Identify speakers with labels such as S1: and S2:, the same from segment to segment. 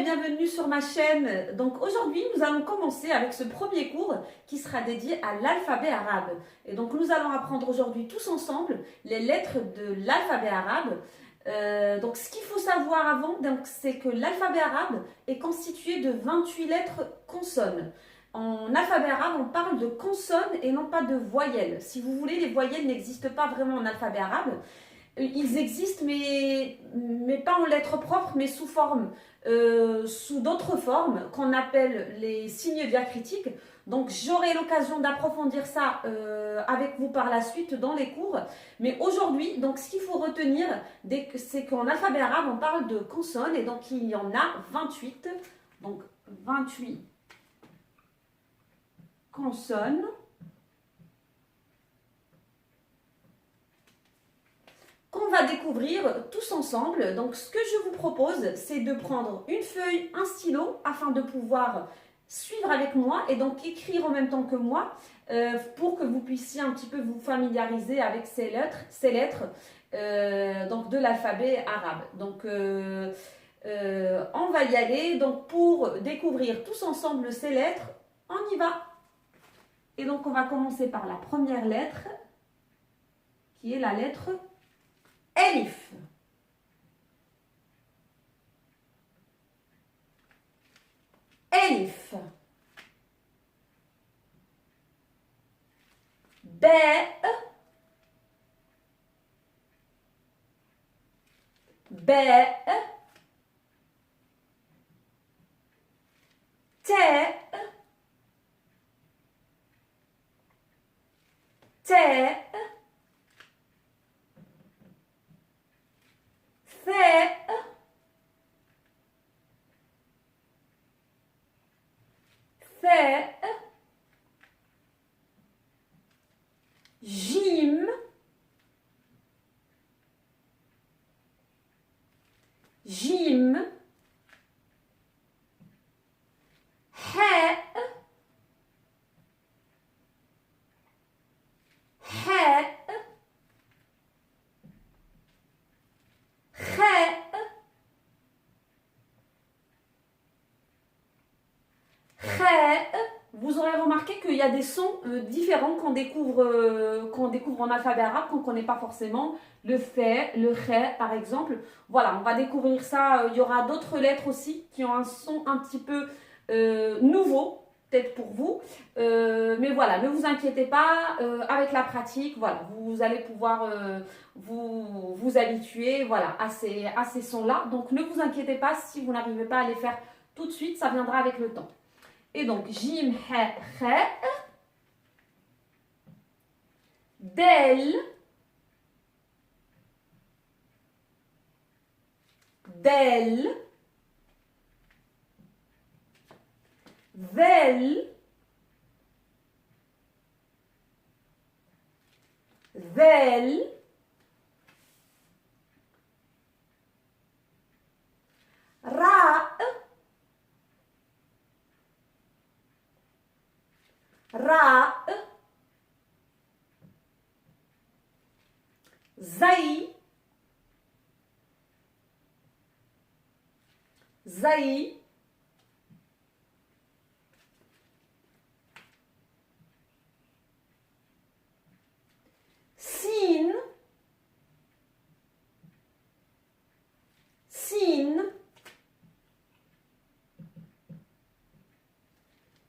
S1: et bienvenue sur ma chaîne. Donc aujourd'hui, nous allons commencer avec ce premier cours qui sera dédié à l'alphabet arabe. Et donc nous allons apprendre aujourd'hui tous ensemble les lettres de l'alphabet arabe. Donc ce qu'il faut savoir avant, c'est que l'alphabet arabe est constitué de 28 lettres consonnes. En alphabet arabe, on parle de consonnes et non pas de voyelles. Si vous voulez, les voyelles n'existent pas vraiment en alphabet arabe. Ils existent, mais pas en lettres propres, mais sous d'autres formes qu'on appelle les signes diacritiques. Donc j'aurai l'occasion d'approfondir ça avec vous par la suite dans les cours. Mais aujourd'hui, donc ce qu'il faut retenir, c'est qu'en alphabet arabe, on parle de consonnes et donc il y en a 28. Donc 28 consonnes. Qu'on va découvrir tous ensemble. Donc ce que je vous propose, c'est de prendre une feuille, un stylo, afin de pouvoir suivre avec moi et donc écrire en même temps que moi pour que vous puissiez un petit peu vous familiariser avec ces lettres donc de l'alphabet arabe. Donc on va y aller. Donc pour découvrir tous ensemble ces lettres, on y va. Et donc on va commencer par la première lettre qui est la lettre Elif. Elif. Ba. Ba. Ta. Ta. Jim, Jim, Ha, Ha, Kha, Kha. Vous aurez remarqué qu'il y a des sons différents qu'on découvre en alphabet arabe, qu'on ne connaît pas forcément. Le fait, le kha par exemple. Voilà, on va découvrir ça. Il y aura d'autres lettres aussi qui ont un son un petit peu nouveau, peut-être pour vous. Mais voilà, ne vous inquiétez pas, avec la pratique, voilà, vous allez pouvoir vous habituer voilà, à ces sons-là. Donc ne vous inquiétez pas si vous n'arrivez pas à les faire tout de suite, ça viendra avec le temps. Et donc, Jim, Ha, Kha, Del, Del, Vel, Vel, Ra, Ra, Zai, Zai, Sin, Sin,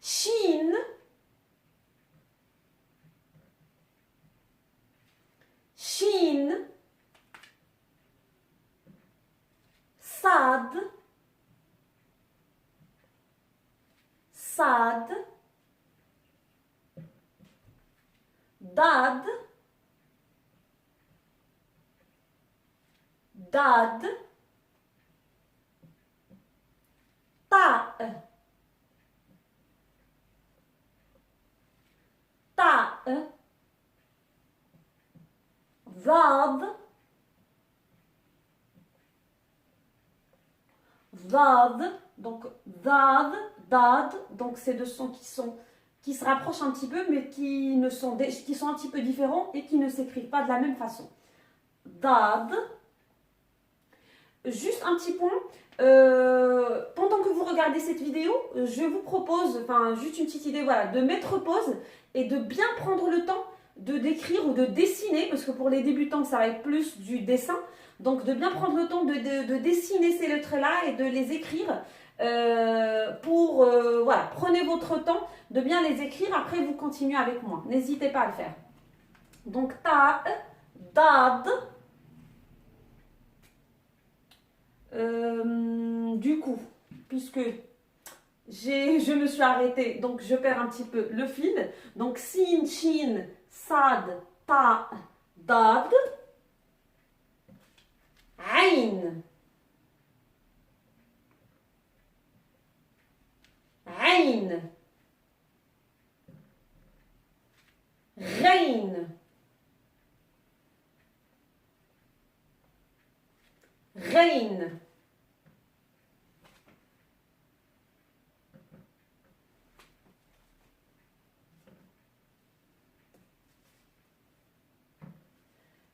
S1: Shin, Shin, Sad, Sad, Dad, Dad, Ta, Ta, Vad, Vad, donc Dad, Dad, donc c'est deux sons qui se rapprochent un petit peu, mais qui sont un petit peu différents et qui ne s'écrivent pas de la même façon. Dad. Juste un petit point, pendant que regardez cette vidéo, je vous propose, enfin juste une petite idée, voilà, de mettre pause et de bien prendre le temps de décrire ou de dessiner, parce que pour les débutants, ça va être plus du dessin. Donc, de bien prendre le temps de dessiner ces lettres-là et de les écrire. Voilà, prenez votre temps de bien les écrire. Après, vous continuez avec moi. N'hésitez pas à le faire. Donc, ta, dad. Du coup, puisque je me suis arrêtée, donc je perds un petit peu le fil. Donc, sin, shin, sad, ta, dad. Ain. Ain. Rein. Rein.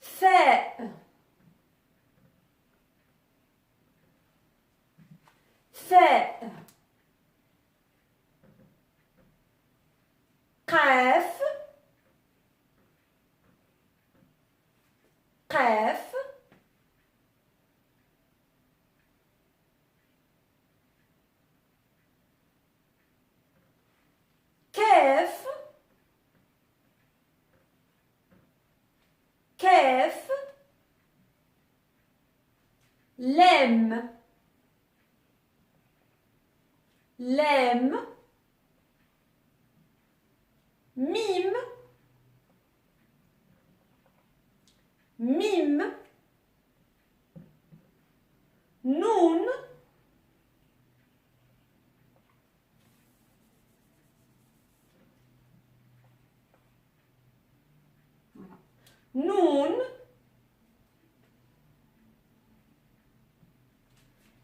S1: Fait. Fait. Bref. Bref. Kef. Kef. Lem. Lem. Mime. Mime. Noun. Noun.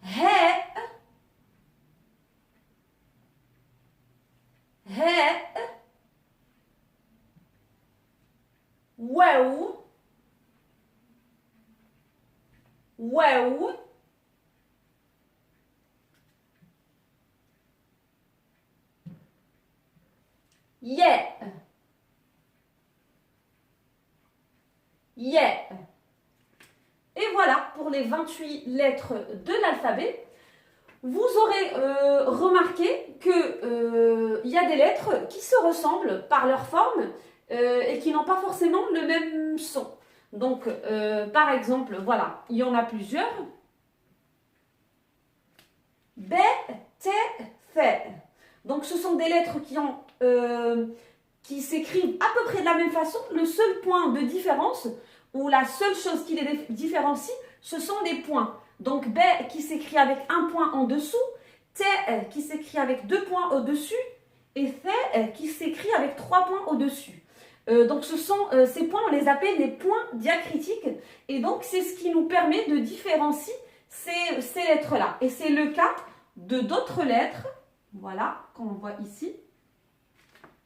S1: He. He. Wow. Wow. Yeah. Yeah. Et voilà pour les 28 lettres de l'alphabet. Vous aurez remarqué qu'il y a des lettres qui se ressemblent par leur forme et qui n'ont pas forcément le même son. Donc, par exemple, voilà, il y en a plusieurs. B, T, F. Donc, ce sont des lettres qui s'écrivent à peu près de la même façon. Le seul point de différence, ou la seule chose qui les différencie, ce sont les points. Donc, B qui s'écrit avec un point en dessous, T qui s'écrit avec 2 points au-dessus, et F qui s'écrit avec 3 points au-dessus. Donc, ces points, on les appelle les points diacritiques. Et donc, c'est ce qui nous permet de différencier ces lettres-là. Et c'est le cas de d'autres lettres. Voilà, qu'on voit ici.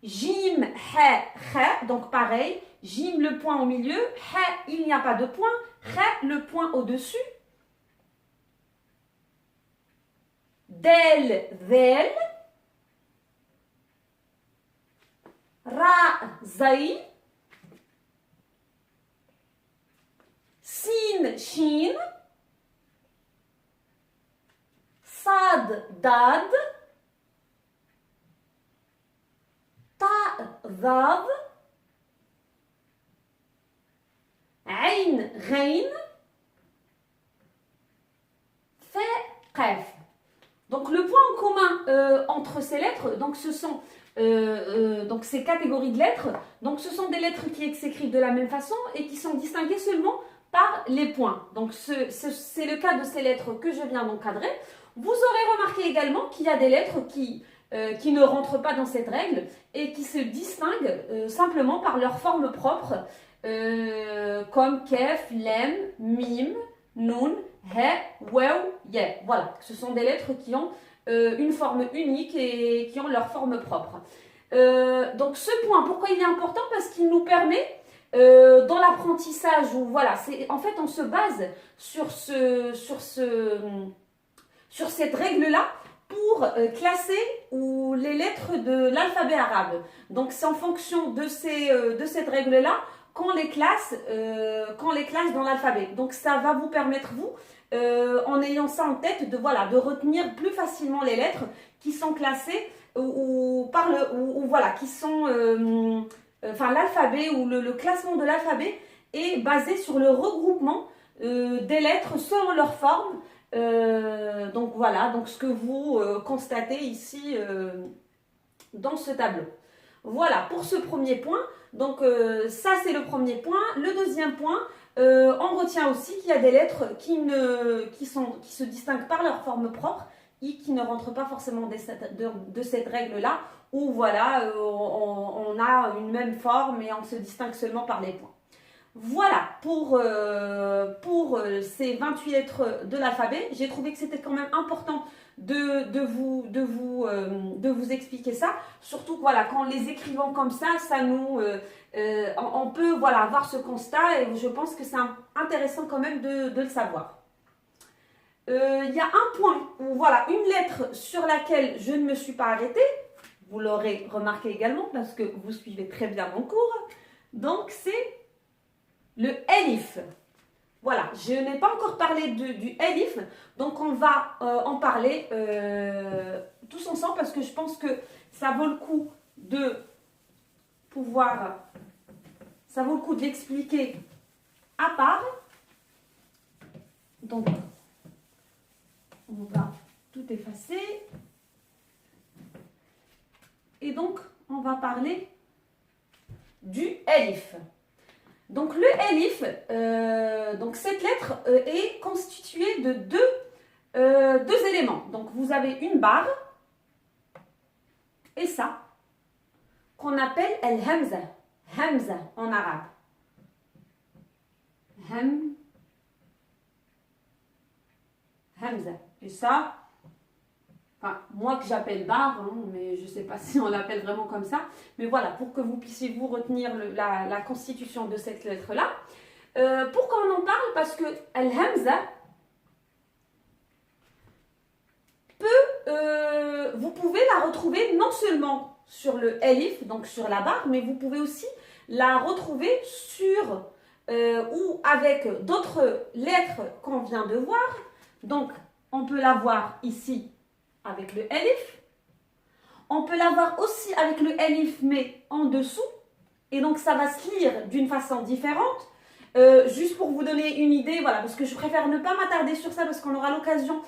S1: Jim, he, he. Donc, pareil. Jim, le point au milieu. He, il n'y a pas de point. He, le point au-dessus. Del, vel. Ra, zai. Sin, shin. Sad, dad. Ta, vav. Ain, rein. Fait, bref. Donc le point en commun entre ces lettres, donc ce sont donc ces catégories de lettres, donc ce sont des lettres qui s'écrivent de la même façon et qui sont distinguées seulement par les points. Donc c'est le cas de ces lettres que je viens d'encadrer. Vous aurez remarqué également qu'il y a des lettres qui ne rentrent pas dans cette règle et qui se distinguent simplement par leur forme propre, comme kef, lem, mim, nun, he, wew, ye. Voilà, ce sont des lettres qui ont une forme unique et qui ont leur forme propre. Donc ce point, pourquoi il est important? Parce qu'il nous permet dans l'apprentissage, où voilà, en fait on se base sur cette règle-là pour pour classer ou les lettres de l'alphabet arabe. Donc c'est en fonction de cette règle-là qu'on les classe dans l'alphabet. Donc ça va vous permettre, vous, en ayant ça en tête, de retenir plus facilement les lettres qui sont classées qui sont, l'alphabet ou le classement de l'alphabet est basé sur le regroupement des lettres selon leur forme. Donc voilà, donc ce que vous constatez ici dans ce tableau. Voilà pour ce premier point. Donc ça c'est le premier point. Le deuxième point, on retient aussi qu'il y a des lettres qui se distinguent par leur forme propre et qui ne rentrent pas forcément de cette règle-là, où voilà, on a une même forme et on se distingue seulement par les points. Voilà pour ces 28 lettres de l'alphabet. J'ai trouvé que c'était quand même important de vous expliquer ça. Surtout voilà, qu'en les écrivant comme ça nous, on peut voilà, avoir ce constat et je pense que c'est intéressant quand même de le savoir. Il y a un point, ou voilà, une lettre sur laquelle je ne me suis pas arrêtée. Vous l'aurez remarqué également parce que vous suivez très bien mon cours. Donc c'est le elif. Voilà, je n'ai pas encore parlé du elif, donc on va en parler tous ensemble parce que je pense que ça vaut le coup de l'expliquer à part. Donc, on va tout effacer. Et donc, on va parler du elif. Donc le elif, donc cette lettre est constituée de deux éléments. Donc vous avez une barre et ça, qu'on appelle el-hamza. Hamza en arabe. Hamza. Et ça, enfin, moi que j'appelle barre, hein, mais je ne sais pas si on l'appelle vraiment comme ça. Mais voilà, pour que vous puissiez vous retenir la constitution de cette lettre-là. Pourquoi on en parle? Parce que Al-Hamza vous pouvez la retrouver non seulement sur le Elif, donc sur la barre, mais vous pouvez aussi la retrouver sur ou avec d'autres lettres qu'on vient de voir. Donc, on peut la voir ici avec le elif. On peut l'avoir aussi avec le elif, mais en dessous. Et donc, ça va se lire d'une façon différente. Juste pour vous donner une idée, voilà, parce que je préfère ne pas m'attarder sur ça, parce qu'on aura l'occasion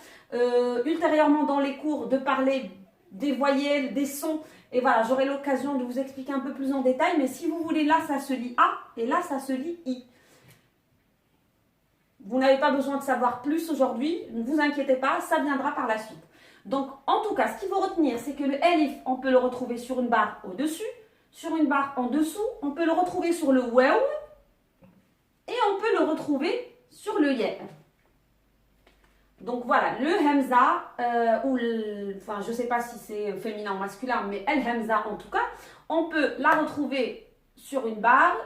S1: ultérieurement dans les cours de parler des voyelles, des sons. Et voilà, j'aurai l'occasion de vous expliquer un peu plus en détail. Mais si vous voulez, là, ça se lit A et là, ça se lit I. Vous n'avez pas besoin de savoir plus aujourd'hui, ne vous inquiétez pas, ça viendra par la suite. Donc, en tout cas, ce qu'il faut retenir, c'est que le elif, on peut le retrouver sur une barre au-dessus, sur une barre en dessous, on peut le retrouver sur le waw et on peut le retrouver sur le ya. Donc voilà, le hamza, enfin je ne sais pas si c'est féminin ou masculin, mais el hamza en tout cas, on peut la retrouver sur une barre,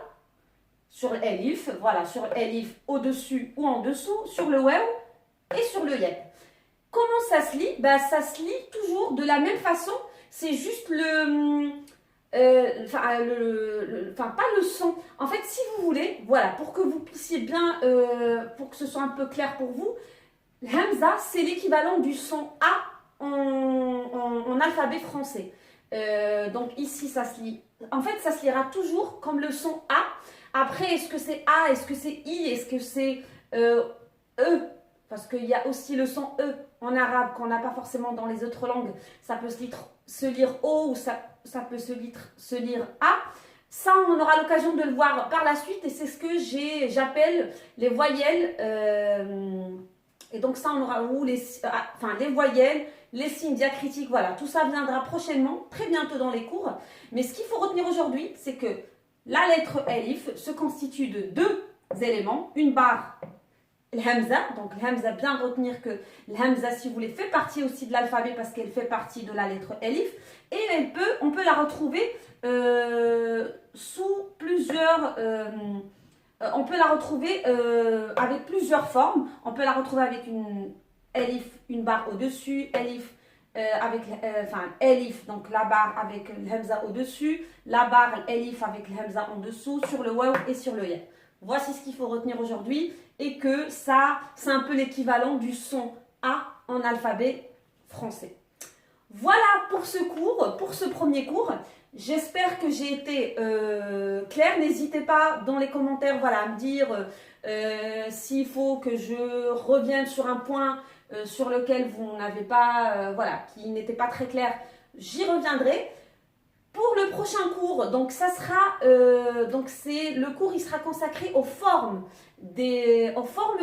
S1: sur l'elif, voilà, sur l'elif au-dessus ou en dessous, sur le waw et sur le ya. Comment ça se lit? Ben, ça se lit toujours de la même façon, c'est juste pas le son. En fait, si vous voulez, voilà, pour que vous puissiez bien, pour que ce soit un peu clair pour vous, Hamza, c'est l'équivalent du son A en alphabet français. Donc ici, ça se lit, en fait, ça se lira toujours comme le son A. Après, est-ce que c'est A, est-ce que c'est I, est-ce que c'est E? Parce qu'il y a aussi le son E en arabe qu'on n'a pas forcément dans les autres langues. Ça peut se lire O ou ça peut se lire A. Ça, on aura l'occasion de le voir par la suite et c'est ce que j'appelle les voyelles. Et donc ça, on aura les voyelles, les signes diacritiques, voilà. Tout ça viendra prochainement, très bientôt dans les cours. Mais ce qu'il faut retenir aujourd'hui, c'est que la lettre Elif se constitue de deux éléments, une barre, le Hamza. Donc le Hamza, bien retenir que le Hamza, si vous voulez, fait partie aussi de l'alphabet parce qu'elle fait partie de la lettre Elif. Et on peut la retrouver sous plusieurs... on peut la retrouver avec plusieurs formes. On peut la retrouver avec une Elif, une barre au-dessus, Elif enfin elif, donc la barre avec le hamza au-dessus, la barre elif avec le hamza en dessous, sur le waw et sur le ya. Voici ce qu'il faut retenir aujourd'hui et que ça, c'est un peu l'équivalent du son A en alphabet français. Voilà pour ce cours, pour ce premier cours. J'espère que j'ai été claire. N'hésitez pas dans les commentaires voilà, à me dire s'il faut que je revienne sur un point sur lequel vous n'avez pas, voilà, qui n'était pas très clair. J'y reviendrai. Pour le prochain cours, donc ça sera, le cours il sera consacré aux formes des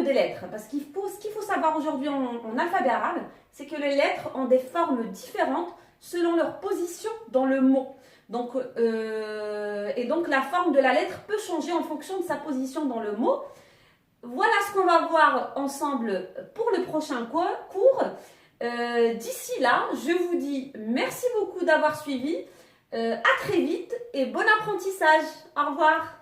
S1: lettres. Parce ce qu'il faut savoir aujourd'hui en alphabet arabe, c'est que les lettres ont des formes différentes selon leur position dans le mot. Donc, et donc la forme de la lettre peut changer en fonction de sa position dans le mot. Voilà ce qu'on va voir ensemble pour le prochain cours. D'ici là, je vous dis merci beaucoup d'avoir suivi. À très vite et bon apprentissage. Au revoir.